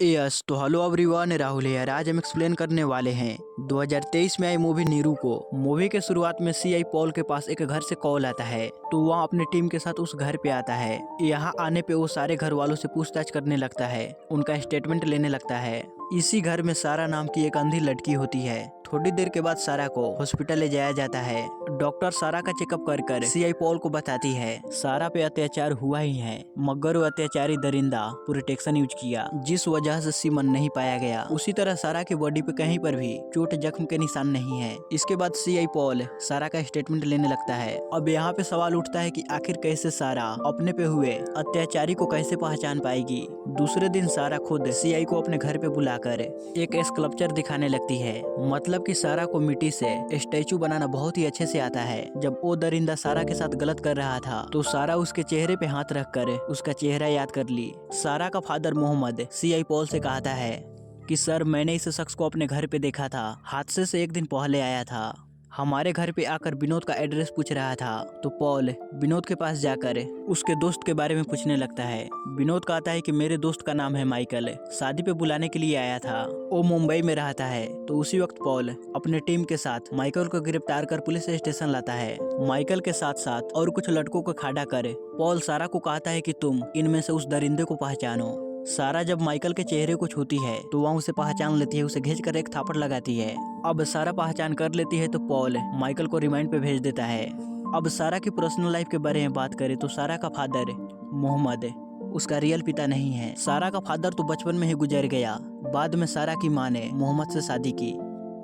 Yes तो hello everyone, Rahul है। आज हम एक्सप्लेन करने वाले हैं 2023 में आई मूवी नीरू को। मूवी के शुरुआत में सीआई पॉल के पास एक घर से कॉल आता है, तो वह अपनी टीम के साथ उस घर पे आता है। यहाँ आने पे वो सारे घर वालों से पूछताछ करने लगता है, उनका स्टेटमेंट लेने लगता है। इसी घर में सारा नाम की एक अंधी लड़की होती है। थोड़ी देर के बाद सारा को हॉस्पिटल ले जाया जाता है। डॉक्टर सारा का चेकअप कर सीआई पॉल को बताती है सारा पे अत्याचार हुआ ही है, मगर वो अत्याचारी दरिंदा प्रोटेक्शन यूज किया, जिस वजह से सीमन नहीं पाया गया। उसी तरह सारा की बॉडी पे कहीं पर भी चोट जख्म के निशान नहीं है। इसके बाद सीआई पॉल सारा का स्टेटमेंट लेने लगता है। अब यहाँ पे सवाल उठता है कि आखिर कैसे सारा अपने पे हुए अत्याचारी को कैसे पहचान पाएगी। दूसरे दिन सारा खुद सीआई को अपने घर पे बुलाकर एक स्कल्पचर दिखाने लगती है। मतलब कि सारा को मिट्टी से स्टैचू बनाना बहुत ही अच्छे से आता है। जब वो दरिंदा सारा के साथ गलत कर रहा था, तो सारा उसके चेहरे पे हाथ रखकर उसका चेहरा याद कर ली। सारा का फादर मोहम्मद सीआई पॉल से कहता है कि सर, मैंने इस शख्स को अपने घर पे देखा था, हादसे से एक दिन पहले आया था, हमारे घर पे आकर विनोद का एड्रेस पूछ रहा था। तो पॉल विनोद के पास जाकर उसके दोस्त के बारे में पूछने लगता है। विनोद कहता है कि मेरे दोस्त का नाम है माइकल, शादी पे बुलाने के लिए आया था, वो मुंबई में रहता है। तो उसी वक्त पॉल अपने टीम के साथ माइकल को गिरफ्तार कर पुलिस स्टेशन लाता है। माइकल के साथ साथ और कुछ लड़कों को खड़ा कर पॉल सारा को कहता है कि तुम इनमें से उस दरिंदे को पहचानो। सारा जब माइकल के चेहरे को छूती है, तो वह उसे पहचान लेती है, उसे घिंच कर एक थापड़ लगाती है। अब सारा पहचान कर लेती है, तो पॉल माइकल को रिमांड पे भेज देता है। अब सारा की पर्सनल लाइफ के बारे में बात करें तो सारा का फादर मोहम्मद उसका रियल पिता नहीं है। सारा का फादर तो बचपन में ही गुजर गया। बाद में सारा की माँ ने मोहम्मद से शादी की।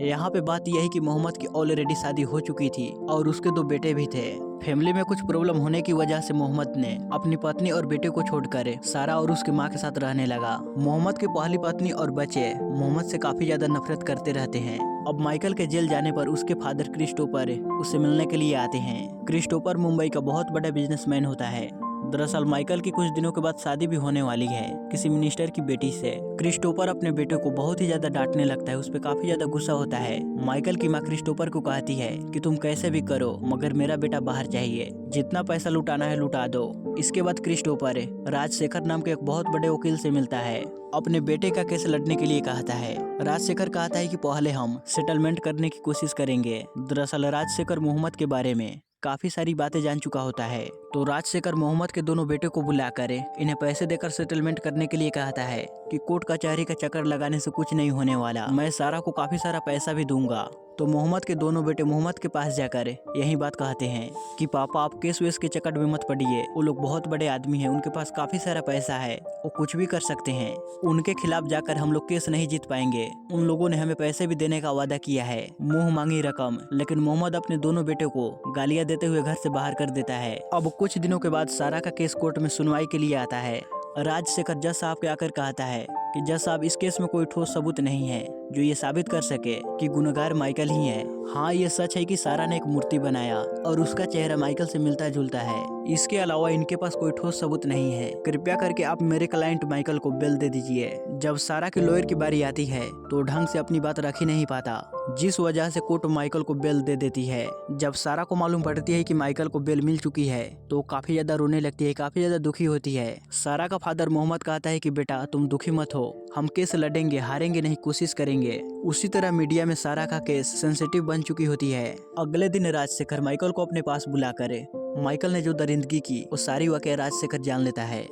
यहाँ पे बात यह है कि मोहम्मद की ऑलरेडी शादी हो चुकी थी और उसके 2 बेटे भी थे। फैमिली में कुछ प्रॉब्लम होने की वजह से मोहम्मद ने अपनी पत्नी और बेटे को छोड़कर सारा और उसकी माँ के साथ रहने लगा। मोहम्मद की पहली पत्नी और बच्चे मोहम्मद से काफी ज्यादा नफरत करते रहते हैं। अब माइकल के जेल जाने पर उसके फादर क्रिस्टोफर उसे मिलने के लिए आते हैं। क्रिस्टोफर मुंबई का बहुत बड़ा बिजनेसमैन होता है। दरअसल माइकल की कुछ दिनों के बाद शादी भी होने वाली है किसी मिनिस्टर की बेटी से। क्रिस्टोफर अपने बेटे को बहुत ही ज्यादा डांटने लगता है, उस पर काफी ज्यादा गुस्सा होता है। माइकल की माँ क्रिस्टोफर को कहती है कि तुम कैसे भी करो, मगर मेरा बेटा बाहर चाहिए, जितना पैसा लुटाना है लुटा दो। इसके बाद क्रिस्टोफर राजशेखर नाम के एक बहुत बड़े वकील से मिलता है, अपने बेटे का केस लड़ने के लिए कहता है। राजशेखर कहता है कि पहले हम सेटलमेंट करने की कोशिश करेंगे। दरअसल राजशेखर मोहम्मद के बारे में काफी सारी बातें जान चुका होता है। तो राजशेखर मोहम्मद के दोनों बेटे को बुलाकर इन्हें पैसे देकर सेटलमेंट करने के लिए कहता है कि कोर्ट कचहरी का चक्कर लगाने से कुछ नहीं होने वाला, मैं सारा को काफी सारा पैसा भी दूंगा। तो मोहम्मद के दोनों बेटे मोहम्मद के पास जाकर यही बात कहते हैं कि पापा, आप केस वेस के चक्कर में मत पड़िए, वो लोग बहुत बड़े आदमी हैं, उनके पास काफी सारा पैसा है, वो कुछ भी कर सकते हैं, उनके खिलाफ जाकर हम लोग केस नहीं जीत पाएंगे। उन लोगों ने हमें पैसे भी देने का वादा किया है, मुंह मांगी रकम। लेकिन मोहम्मद अपने दोनों बेटे को गालियां देते हुए घर से बाहर कर देता है। अब कुछ दिनों के बाद सारा का केस कोर्ट में सुनवाई के लिए आता है। राजशेखर जज साहब के आकर कहता है कि जज साहब, इस केस में कोई ठोस सबूत नहीं है जो ये साबित कर सके कि गुनहगार माइकल ही है। हाँ, ये सच है कि सारा ने एक मूर्ति बनाया और उसका चेहरा माइकल से मिलता जुलता है। इसके अलावा इनके पास कोई ठोस सबूत नहीं है। कृपया करके आप मेरे क्लाइंट माइकल को बेल दे दीजिए। जब सारा के लॉयर की बारी आती है, तो ढंग से अपनी बात रख ही नहीं पाता, जिस वजह से कोर्ट माइकल को बेल दे देती है। जब सारा को मालूम पड़ती है कि माइकल को बेल मिल चुकी है, तो काफी ज्यादा रोने लगती है, काफी ज्यादा दुखी होती है। सारा का फादर मोहम्मद कहता है कि बेटा, तुम दुखी मत हो, हम केस लड़ेंगे, हारेंगे नहीं, कोशिश करेंगे। उसी तरह मीडिया में सारा का केस सेंसिटिव बन चुकी होती है। अगले दिन राजशेखर माइकल को अपने पास बुलाकर माइकल ने जो दरिंदगी की वो सारी वाकया राजशेखर जान लेता है।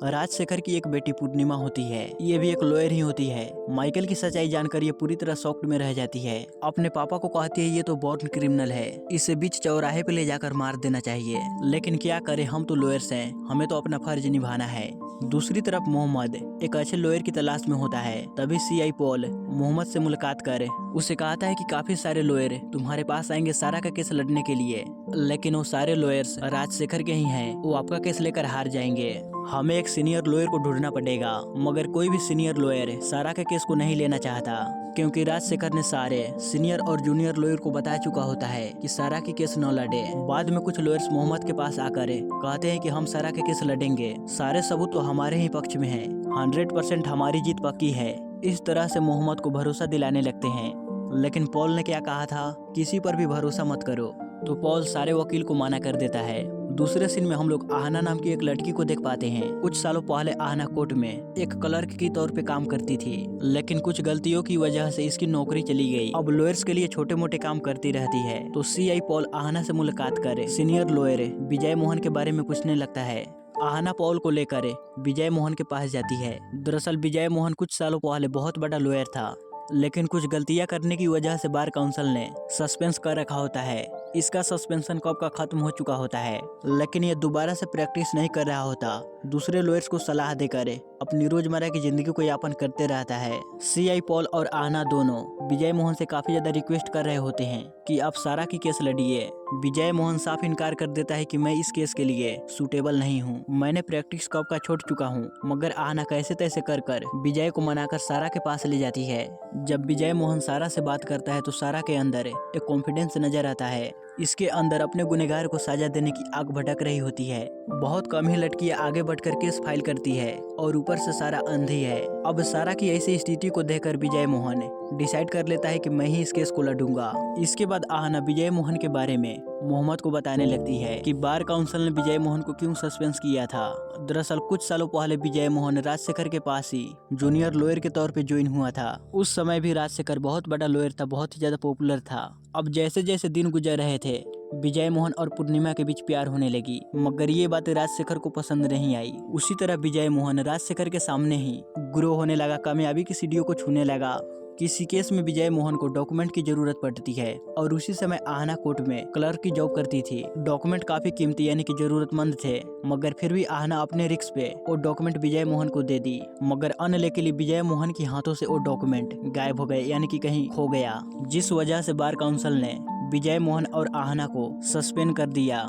राजशेखर की एक बेटी पूर्णिमा होती है, ये भी एक लॉयर ही होती है। माइकल की सच्चाई जानकर ये पूरी तरह शॉक्ड में रह जाती है। अपने पापा को कहती है ये तो बॉर्न क्रिमिनल है, इसे बीच चौराहे पे ले जाकर मार देना चाहिए, लेकिन क्या करें, हम तो लॉयर्स हैं, हमें तो अपना फर्ज निभाना है। दूसरी तरफ मोहम्मद एक अच्छे लॉयर की तलाश में होता है। तभी सीआई पॉल मोहम्मद से मुलाकात कर उसे कहता है कि काफी सारे लॉयर तुम्हारे पास आएंगे सारा का केस लड़ने के लिए, लेकिन वो सारे लॉयर्स राजशेखर के ही हैं, वो आपका केस लेकर हार जाएंगे। हमें एक सीनियर लॉयर को ढूंढना पड़ेगा। मगर कोई भी सीनियर लॉयर सारा के केस को नहीं लेना चाहता, क्योंकि राजशेखर ने सारे सीनियर और जूनियर लॉयर को बता चुका होता है कि सारा की केस न लड़े। बाद में कुछ लॉयर्स मोहम्मद के पास आकर कहते हैं कि हम सारा के केस लड़ेंगे, सारे सबूत तो हमारे ही पक्ष में है, 100% हमारी जीत पक्की है। इस तरह से मोहम्मद को भरोसा दिलाने लगते हैं। लेकिन पॉल ने क्या कहा था, किसी पर भी भरोसा मत करो। तो पॉल सारे वकील को मना कर देता है। दूसरे सीन में हम लोग आहना नाम की एक लड़की को देख पाते हैं। कुछ सालों पहले आहना कोर्ट में एक क्लर्क की तौर पे काम करती थी, लेकिन कुछ गलतियों की वजह से इसकी नौकरी चली गई। अब लॉयर्स के लिए छोटे मोटे काम करती रहती है। तो सीआई पॉल आहना से मुलाकात कर सीनियर लॉयर विजय मोहन के बारे में पूछने लगता है। आहना पॉल को लेकर विजय मोहन के पास जाती है। दरअसल विजय मोहन कुछ सालों पहले बहुत बड़ा लॉयर था, लेकिन कुछ गलतियां करने की वजह से बार काउंसिल ने सस्पेंस कर रखा होता है। इसका सस्पेंशन कब का खत्म हो चुका होता है, लेकिन ये दोबारा से प्रैक्टिस नहीं कर रहा होता। दूसरे लॉयर्स को सलाह देकर अपनी रोजमर्रा की जिंदगी को यापन करते रहता है। सीआई पॉल और आहना दोनों विजय मोहन से काफी ज्यादा रिक्वेस्ट कर रहे होते हैं कि आप सारा की केस लड़िए। विजय मोहन साफ इनकार कर देता है कि मैं इस केस के लिए सूटेबल नहीं हूँ, मैंने प्रैक्टिस कब का छोड़ चुका हूँ। मगर आहना कैसे तैसे कर विजय को मनाकर सारा के पास ले जाती है। जब विजय मोहन सारा से बात करता है तो सारा के अंदर एक कॉन्फिडेंस नजर आता है। इसके अंदर अपने गुनहगार को सजा देने की आग भड़क रही होती है। बहुत कम ही लड़कियां आगे बढ़कर केस फाइल करती है और ऊपर से सारा अंधी है। अब सारा की ऐसी स्थिति को देखकर विजय मोहन डिसाइड कर लेता है कि मैं ही इस केस को लड़ूंगा। इसके बाद आहना विजय मोहन के बारे में मोहम्मद को बताने लगती है कि बार काउंसिल ने विजय मोहन को क्यों सस्पेंस किया था। दरअसल कुछ सालों पहले विजय मोहन राजशेखर के पास ही जूनियर लॉयर के तौर पे ज्वाइन हुआ था। उस समय भी राजशेखर बहुत बड़ा लॉयर था, बहुत ही ज्यादा पॉपुलर था। अब जैसे जैसे दिन गुजर रहे थे विजय मोहन और पूर्णिमा के बीच प्यार होने लगी, मगर ये बातें राजशेखर को पसंद नहीं आई। उसी तरह विजय मोहन राजशेखर के सामने ही ग्रो होने लगा, कामयाबी की सीढ़ियों को छूने लगा। किसी केस में विजय मोहन को डॉक्यूमेंट की जरूरत पड़ती है और उसी समय आहना कोर्ट में क्लर्क की जॉब करती थी। डॉक्यूमेंट काफी कीमती यानी कि जरूरतमंद थे, मगर फिर भी आहना अपने रिस्क पे वो डॉक्यूमेंट विजय मोहन को दे दी। मगर अनलकीली विजय मोहन के हाथों से वो डॉक्यूमेंट गायब हो गए, यानी कि कहीं खो गया, जिस वजह से बार काउंसिल ने विजय मोहन और आहना को सस्पेंड कर दिया।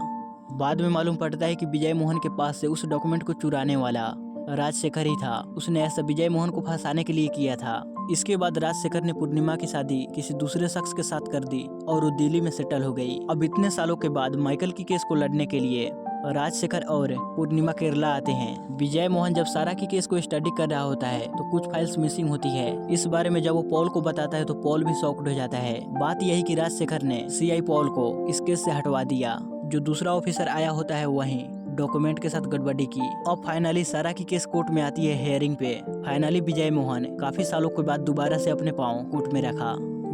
बाद में मालूम पड़ता है कि विजय मोहन के पास से उस डॉक्यूमेंट को चुराने वाला राजशेखर ही था। उसने ऐसा विजय मोहन को फंसाने के लिए किया था। इसके बाद राजशेखर ने पूर्णिमा की शादी किसी दूसरे शख्स के साथ कर दी और वो दिल्ली में सेटल हो गई। अब इतने सालों के बाद माइकल की केस को लड़ने के लिए राजशेखर और पूर्णिमा केरला आते हैं। विजय मोहन जब सारा की केस को स्टडी कर रहा होता है तो कुछ फाइल्स मिसिंग होती है। इस बारे में जब वो पॉल को बताता है तो पॉल भी शॉक्ड हो जाता है। बात यही कि राजशेखर ने सीआई पॉल को इस केस से हटवा दिया। जो दूसरा ऑफिसर आया होता है वहीं डॉक्यूमेंट के साथ गड़बड़ी की। अब फाइनली सारा की केस कोर्ट में आती है हियरिंग पे। फाइनली विजय मोहन काफी सालों के बाद दोबारा से अपने पांव कोर्ट में रखा।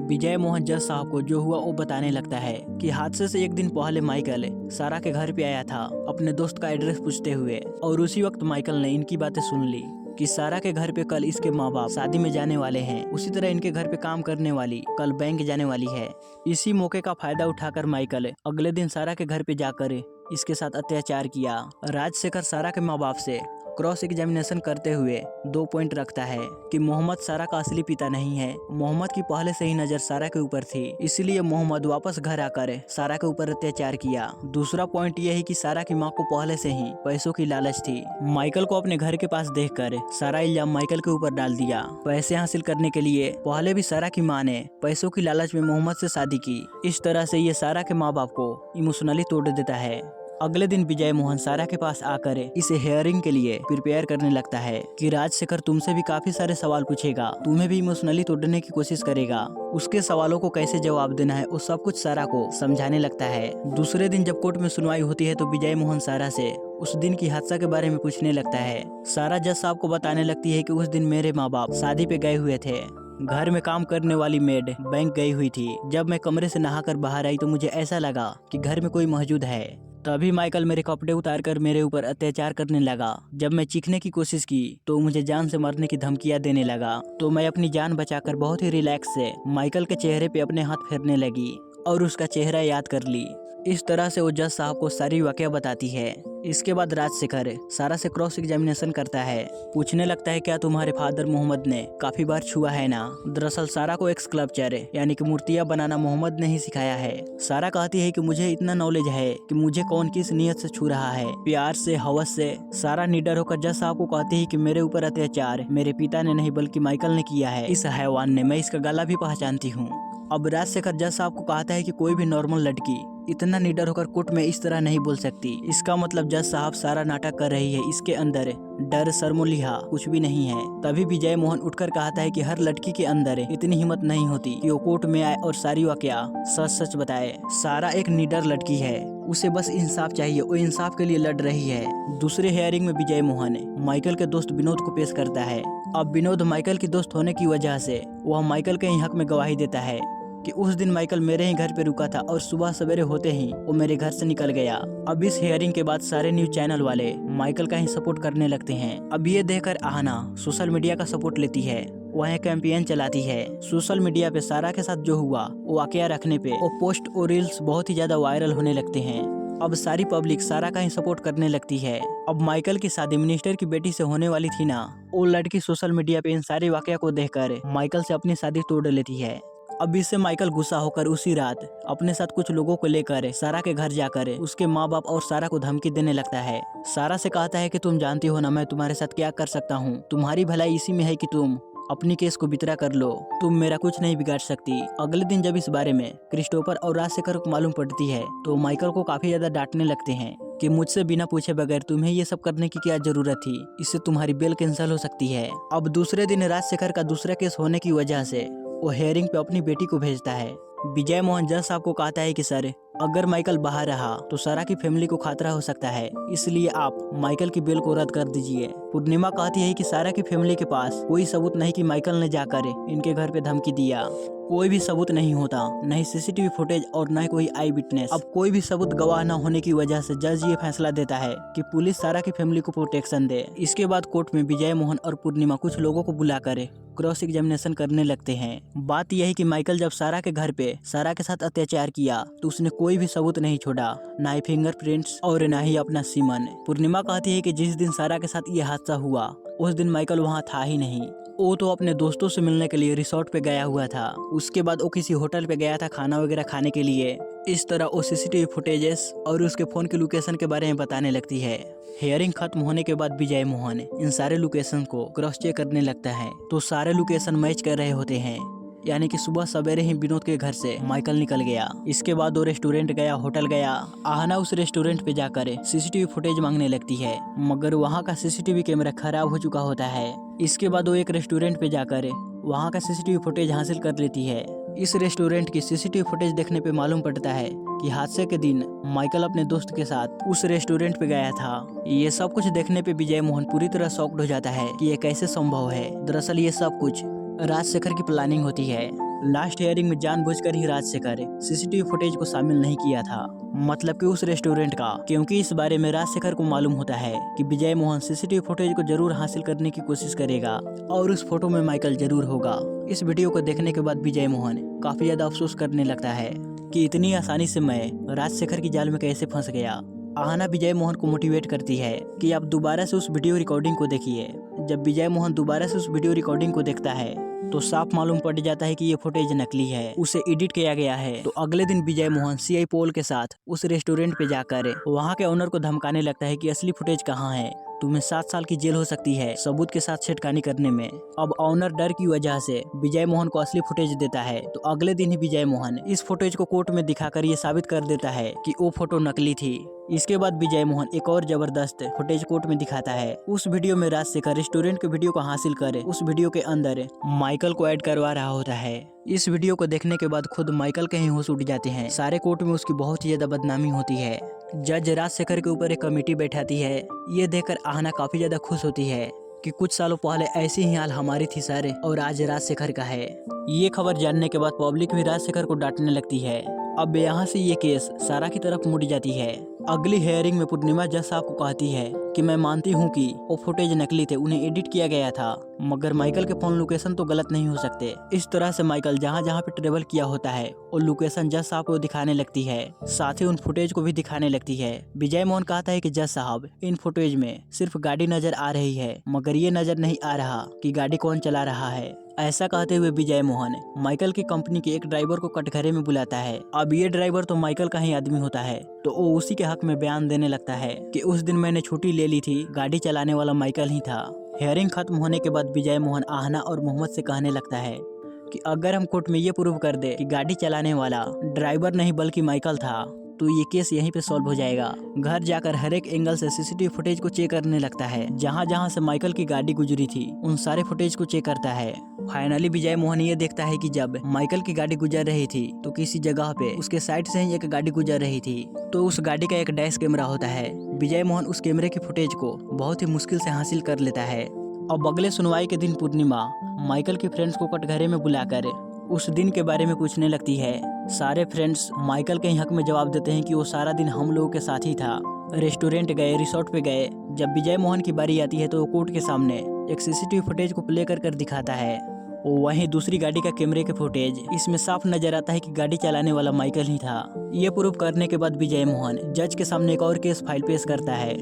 विजय मोहन जज साहब को जो हुआ वो बताने लगता है कि हादसे से एक दिन पहले माइकल सारा के घर पे आया था अपने दोस्त का एड्रेस पूछते हुए, और उसी वक्त माइकल ने इनकी बातें सुन ली कि सारा के घर पे कल इसके माँ बाप शादी में जाने वाले हैं। उसी तरह इनके घर पे काम करने वाली कल बैंक जाने वाली है। इसी मौके का फायदा उठाकर माइकल अगले दिन सारा के घर पे जाकर इसके साथ अत्याचार किया। राजशेखर सारा के माँ बाप से क्रॉस एग्जामिनेशन करते हुए 2 पॉइंट रखता है कि मोहम्मद सारा का असली पिता नहीं है। मोहम्मद की पहले से ही नजर सारा के ऊपर थी, इसलिए मोहम्मद वापस घर आकर सारा के ऊपर अत्याचार किया। दूसरा पॉइंट यह है कि सारा की माँ को पहले से ही पैसों की लालच थी। माइकल को अपने घर के पास देखकर सारा इल्जाम माइकल के ऊपर डाल दिया। पैसे हासिल करने के लिए पहले भी सारा की माँ ने पैसों की लालच में मोहम्मद से शादी की। इस तरह से ये सारा के माँ बाप को इमोशनली तोड़ देता है। अगले दिन विजय मोहन सारा के पास आकर इसे हियरिंग के लिए प्रिपेयर करने लगता है कि राजशेखर तुमसे भी काफी सारे सवाल पूछेगा, तुम्हें भी इमोशनली तोड़ने की कोशिश करेगा। उसके सवालों को कैसे जवाब देना है वो सब कुछ सारा को समझाने लगता है। दूसरे दिन जब कोर्ट में सुनवाई होती है तो विजय मोहन सारा से उस दिन की हादसा के बारे में पूछने लगता है। सारा जज साहब को बताने लगती है कि उस दिन मेरे माँ बाप शादी पे गए हुए थे। घर में काम करने वाली मेड बैंक गई हुई थी। जब मैं कमरे से नहाकर बाहर आई तो मुझे ऐसा लगा कि घर में कोई मौजूद है। तभी माइकल मेरे कपड़े उतारकर मेरे ऊपर अत्याचार करने लगा। जब मैं चीखने की कोशिश की तो मुझे जान से मरने की धमकियां देने लगा। तो मैं अपनी जान बचाकर बहुत ही रिलैक्स से माइकल के चेहरे पे अपने हाथ फेरने लगी और उसका चेहरा याद कर ली। इस तरह से वो जज साहब को सारी वाकया बताती है। इसके बाद राजशेखर सारा से क्रॉस एग्जामिनेशन करता है। पूछने लगता है क्या तुम्हारे फादर मोहम्मद ने काफी बार छुआ है ना। दरअसल सारा को एक स्कल्पचर यानी कि मूर्तियां बनाना मोहम्मद ने ही सिखाया है। सारा कहती है कि मुझे इतना नॉलेज है कि मुझे कौन किस नियत से छू रहा है, प्यार से, हवस से। सारा निडर होकर जज साहब को कहती है कि मेरे ऊपर अत्याचार मेरे पिता ने नहीं बल्कि माइकल ने किया है। इस हैवान ने, मैं इसका गला भी पहचानती हूँ। अब राजशेखर जज साहब को कहता है कि कोई भी नॉर्मल लड़की इतना निडर होकर कोर्ट में इस तरह नहीं बोल सकती। इसका मतलब जज साहब सारा नाटक कर रही है, इसके अंदर डर शर्मोलिहा कुछ भी नहीं है। तभी विजय मोहन उठकर कहता है कि हर लड़की के अंदर इतनी हिम्मत नहीं होती कि वो कोर्ट में आए और सारी वाकया सच सच बताए। सारा एक निडर लड़की है, उसे बस इंसाफ चाहिए, वो इंसाफ के लिए लड़ रही है। दूसरे हियरिंग में विजय मोहन माइकल के दोस्त विनोद को पेश करता है। अब विनोद माइकल की दोस्त होने की वजह से वह माइकल के ही हक में गवाही देता है कि उस दिन माइकल मेरे ही घर पे रुका था और सुबह सवेरे होते ही वो मेरे घर से निकल गया। अब इस हियरिंग के बाद सारे न्यूज चैनल वाले माइकल का ही सपोर्ट करने लगते हैं। अब ये देखकर आहना सोशल मीडिया का सपोर्ट लेती है, वह कैंपेन चलाती है। सोशल मीडिया पे सारा के साथ जो हुआ वो वाकया रखने पे वो पोस्ट और रील्स बहुत ही ज्यादा वायरल होने लगते हैं। अब सारी पब्लिक सारा का ही सपोर्ट करने लगती है। अब माइकल की शादी मिनिस्टर की बेटी से होने वाली थी ना, वो लड़की सोशल मीडिया पे इन सारे वाकया को देखकर माइकल से अपनी शादी तोड़ लेती है। अब इससे माइकल गुस्सा होकर उसी रात अपने साथ कुछ लोगों को लेकर सारा के घर जाकर उसके माँ बाप और सारा को धमकी देने लगता है। सारा से कहता है कि तुम जानती हो ना मैं तुम्हारे साथ क्या कर सकता हूँ, तुम्हारी भलाई इसी में है कि तुम अपनी केस को वित्ड्रॉ कर लो, तुम मेरा कुछ नहीं बिगाड़ सकती। अगले दिन जब इस बारे में क्रिस्टोफर और राजशेखर को मालूम पड़ती है तो माइकल को काफी ज्यादा डांटने लगते हैं कि मुझसे बिना पूछे बगैर तुम्हें ये सब करने की क्या जरूरत थी, इससे तुम्हारी बेल कैंसिल हो सकती है। अब दूसरे दिन राजशेखर का दूसरा केस होने की वजह से वो हेयरिंग पे अपनी बेटी को भेजता है। विजय मोहन जज साहब को कहता है कि सर अगर माइकल बाहर रहा तो सारा की फैमिली को खतरा हो सकता है, इसलिए आप माइकल की बेल को रद्द कर दीजिए। पूर्णिमा कहती है कि सारा की फैमिली के पास कोई सबूत नहीं कि माइकल ने जाकर इनके घर पे धमकी दिया, कोई भी सबूत नहीं होता, न ही सीसीटीवी फुटेज और न ही कोई आई विटनेस। अब कोई भी सबूत गवाह न होने की वजह से जज ये फैसला देता है कि पुलिस सारा की फैमिली को प्रोटेक्शन दे। इसके बाद कोर्ट में विजय मोहन और पूर्णिमा कुछ लोगों को बुलाकर क्रॉस एग्जामिनेशन करने लगते हैं। बात यह है कि माइकल जब सारा के घर पे सारा के साथ अत्याचार किया तो उसने कोई भी सबूत नहीं छोड़ा, ना ही फिंगरप्रिंट्स और ना ही अपना सीमन। पूर्णिमा कहती है कि जिस दिन सारा के साथ ये हादसा हुआ उस दिन माइकल वहाँ था ही नहीं, वो तो अपने दोस्तों से मिलने के लिए रिसोर्ट पे गया हुआ था। उसके बाद वो किसी होटल पे गया था खाना वगैरह खाने के लिए। इस तरह वो सीसीटीवी फुटेजेस और उसके फोन के लोकेशन के बारे में बताने लगती है। हियरिंग खत्म होने के बाद विजय मोहन इन सारे लोकेशन को क्रॉस चेक करने लगता है तो सारे लोकेशन मैच कर रहे होते हैं, यानी कि सुबह सवेरे ही विनोद के घर से माइकल निकल गया। इसके बाद वो रेस्टोरेंट गया, होटल गया। आहना उस रेस्टोरेंट पे जाकर सीसीटीवी फुटेज मांगने लगती है, मगर वहाँ का सीसीटीवी कैमरा खराब हो चुका होता है। इसके बाद वो एक रेस्टोरेंट पे जाकर वहाँ का सीसीटीवी फुटेज हासिल कर लेती है। इस रेस्टोरेंट की सीसीटीवी फुटेज देखने पे मालूम पड़ता है कि हादसे के दिन माइकल अपने दोस्त के साथ उस रेस्टोरेंट पे गया था। ये सब कुछ देखने पे विजय मोहन पूरी तरह शॉक्ड हो जाता है कि ये कैसे संभव है। दरअसल ये सब कुछ राजशेखर की प्लानिंग होती है। लास्ट हियरिंग में जानबूझकर ही राजशेखर सीसीटीवी फुटेज को शामिल नहीं किया था, मतलब कि उस रेस्टोरेंट का, क्योंकि इस बारे में राजशेखर को मालूम होता है कि विजय मोहन सीसीटीवी फुटेज को जरूर हासिल करने की कोशिश करेगा और उस फोटो में माइकल जरूर होगा। इस वीडियो को देखने के बाद विजय मोहन काफी ज्यादा अफसोस करने लगता है कि इतनी आसानी से मैं राजशेखर की जाल में कैसे फंस गया। आहना विजय मोहन को मोटिवेट करती है कि आप दोबारा से उस वीडियो रिकॉर्डिंग को देखिए। जब विजय मोहन दोबारा से उस वीडियो रिकॉर्डिंग को देखता है तो साफ मालूम पड़ जाता है कि ये फुटेज नकली है, उसे एडिट किया गया है। तो अगले दिन विजय मोहन सीआई पॉल के साथ उस रेस्टोरेंट पे जाकर वहाँ के ओनर को धमकाने लगता है कि असली फुटेज कहाँ है, तुम्हें 7 साल की जेल हो सकती है सबूत के साथ छेड़खानी करने में। अब ऑनर डर की वजह से विजय मोहन को असली फुटेज देता है। तो अगले दिन ही विजय मोहन इस फुटेज को कोर्ट में दिखाकर ये साबित कर देता है कि वो फोटो नकली थी। इसके बाद विजय मोहन एक और जबरदस्त फुटेज कोर्ट में दिखाता है। उस वीडियो में राजशेखर रेस्टोरेंट के वीडियो को हासिल कर उस वीडियो के अंदर माइकल को ऐड करवा रहा होता है। इस वीडियो को देखने के बाद खुद माइकल के ही होश उड़ जाते हैं। सारे कोर्ट में उसकी बहुत ही ज्यादा बदनामी होती है। जज राजशेखर के ऊपर एक कमेटी बैठाती है। ये देखकर आहना काफी ज्यादा खुश होती है कि कुछ सालों पहले ऐसी ही हाल हमारी थी सर, और आज राजशेखर का है। ये खबर जानने के बाद पब्लिक भी राजशेखर को डांटने लगती है। अब यहाँ से ये केस सारा की तरफ मुड़ जाती है। अगली हियरिंग में पूर्णिमा जज साहब को कहती है कि मैं मानती हूँ कि वो फुटेज नकली थे, उन्हें एडिट किया गया था, मगर माइकल के फोन लोकेशन तो गलत नहीं हो सकते। इस तरह से माइकल जहाँ जहाँ पे ट्रेवल किया होता है वो लोकेशन जज साहब को दिखाने लगती है, साथ ही उन फुटेज को भी दिखाने लगती है। विजय मोहन कहता है कि जज साहब इन फुटेज में सिर्फ गाड़ी नजर आ रही है, मगर ये नजर नहीं आ रहा कि गाड़ी कौन चला रहा है। ऐसा कहते हुए विजय मोहन माइकल की कंपनी के एक ड्राइवर को कटघरे में बुलाता है। अब ये ड्राइवर तो माइकल का ही आदमी होता है, तो वो उसी के हक में बयान देने लगता है कि उस दिन मैंने छुट्टी ले ली थी, गाड़ी चलाने वाला माइकल ही था। हियरिंग खत्म होने के बाद विजय मोहन आहना और मोहम्मद से कहने लगता है कि अगर हम कोर्ट में ये प्रूव कर दे कि गाड़ी चलाने वाला ड्राइवर नहीं बल्कि माइकल था तो ये केस यहीं पे सॉल्व हो जाएगा। घर जाकर हर एक एंगल से सीसीटीवी फुटेज को चेक करने लगता है। जहाँ जहाँ से माइकल की गाड़ी गुजरी थी उन सारे फुटेज को चेक करता है। फाइनली विजय मोहन ये देखता है कि जब माइकल की गाड़ी गुजर रही थी तो किसी जगह पे उसके साइड से ही एक गाड़ी गुजर रही थी। तो उस गाड़ी का एक डैश कैमरा होता है। विजय मोहन उस कैमरे की फुटेज को बहुत ही मुश्किल से हासिल कर लेता है। अब अगले सुनवाई के दिन पूर्णिमा माइकल के फ्रेंड्स को कटघरे में बुलाकर उस दिन के बारे में पूछने लगती है। सारे फ्रेंड्स माइकल के हक में जवाब देते हैं कि वो सारा दिन हम लोगों के साथ ही था। रेस्टोरेंट गए, रिसोर्ट पे गए। जब विजय मोहन की बारी आती है तो वो कोर्ट के सामने एक सीसीटीवी फुटेज को प्ले कर दिखाता है। वहीं दूसरी गाड़ी का कैमरे के फुटेज इसमें साफ नजर आता है कि गाड़ी चलाने वाला माइकल ही था। ये प्रूव करने के बाद विजय मोहन जज के सामने एक और केस फाइल पेश करता है।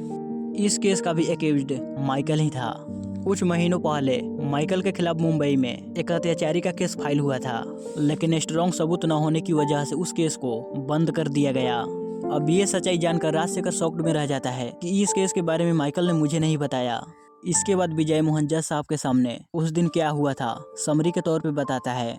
इस केस का भी एक्यूज्ड माइकल ही था। कुछ महीनों पहले माइकल के खिलाफ मुंबई में एक अत्याचारी का केस फाइल हुआ था, लेकिन स्ट्रॉन्ग सबूत न होने की वजह से उस केस को बंद कर दिया गया। अब ये सच्चाई जानकर राजशेखर शॉक्ड में रह जाता है कि इस केस के बारे में माइकल ने मुझे नहीं बताया। इसके बाद विजय मोहन जज साहब के सामने उस दिन क्या हुआ था समरी के तौर पे बताता है।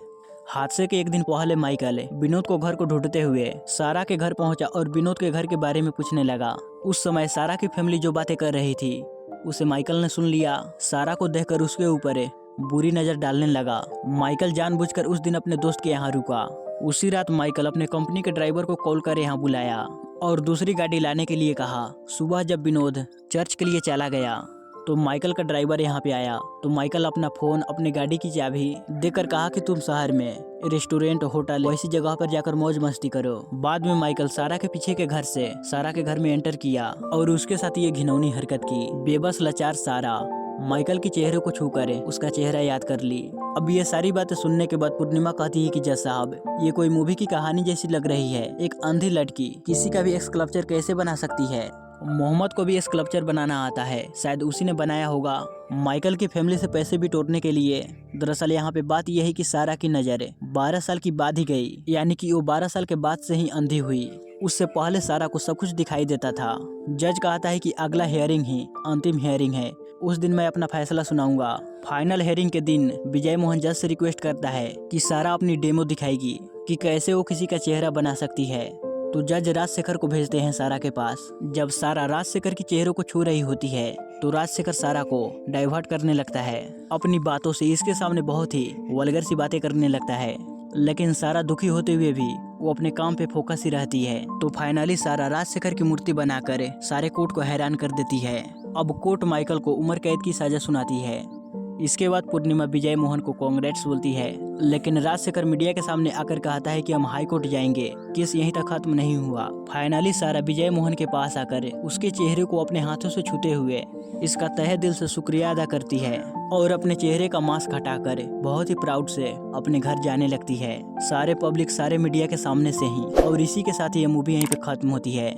हादसे के एक दिन पहले माइकल विनोद को घर को ढूंढते हुए सारा के घर पहुंचा और विनोद के घर के बारे में पूछने लगा। उस समय सारा की फैमिली जो बातें कर रही थी उसे माइकल ने सुन लिया। सारा को देखकर उसके ऊपर बुरी नजर डालने लगा। माइकल जानबूझकर उस दिन अपने दोस्त के यहाँ रुका। उसी रात माइकल अपने कंपनी के ड्राइवर को कॉल कर यहाँ बुलाया और दूसरी गाड़ी लाने के लिए कहा। सुबह जब विनोद चर्च के लिए चला गया तो माइकल का ड्राइवर यहाँ पे आया तो माइकल अपना फोन, अपनी गाड़ी की चाबी देकर कहा कि तुम शहर में रेस्टोरेंट, होटल वैसी जगह पर जाकर मौज मस्ती करो। बाद में माइकल सारा के पीछे के घर से सारा के घर में एंटर किया और उसके साथ ये घिनौनी हरकत की। बेबस लाचार सारा माइकल के चेहरे को छूकर उसका चेहरा याद कर ली। अब ये सारी बातें सुनने के बाद पूर्णिमा कहती है कि जज साहब ये कोई मूवी की कहानी जैसी लग रही है। एक अंधी लड़की किसी का भी स्कल्पचर कैसे बना सकती है? मोहम्मद को भी स्कल्पचर बनाना आता है, शायद उसी ने बनाया होगा माइकल की फैमिली से पैसे भी तोड़ने के लिए। दरअसल यहाँ पे बात यह है कि सारा की नजर 12 साल की बाद ही गई, यानी कि वो 12 साल के बाद से ही अंधी हुई। उससे पहले सारा को सब कुछ दिखाई देता था। जज कहता है कि अगला हियरिंग ही अंतिम हियरिंग है, उस दिन मैं अपना फैसला सुनाऊंगा। फाइनल हियरिंग के दिन विजय मोहन जज से रिक्वेस्ट करता है कि सारा अपनी डेमो दिखाएगी कि कैसे वो किसी का चेहरा बना सकती है। तो जज राजशेखर को भेजते हैं सारा के पास। जब सारा राजशेखर की चेहरे को छू रही होती है तो राजशेखर सारा को डाइवर्ट करने लगता है। अपनी बातों से इसके सामने बहुत ही वल्गर सी बातें करने लगता है, लेकिन सारा दुखी होते हुए भी वो अपने काम पे फोकस ही रहती है। तो फाइनली सारा राजशेखर की मूर्ति बनाकर सारे कोर्ट को हैरान कर देती है। अब कोर्ट माइकल को उम्र कैद की सजा सुनाती है। इसके बाद पूर्णिमा विजय मोहन को कांग्रेट्स बोलती है, लेकिन राजशेखर मीडिया के सामने आकर कहता है कि हम हाई कोर्ट जाएंगे, केस यहीं तक खत्म नहीं हुआ। फाइनली सारा विजय मोहन के पास आकर उसके चेहरे को अपने हाथों से छूते हुए इसका तहे दिल से शुक्रिया अदा करती है और अपने चेहरे का मास्क हटाकर बहुत ही प्राउड से अपने घर जाने लगती है, सारे पब्लिक, सारे मीडिया के सामने से ही। और इसी के साथ ये मूवी यहीं पे खत्म होती है।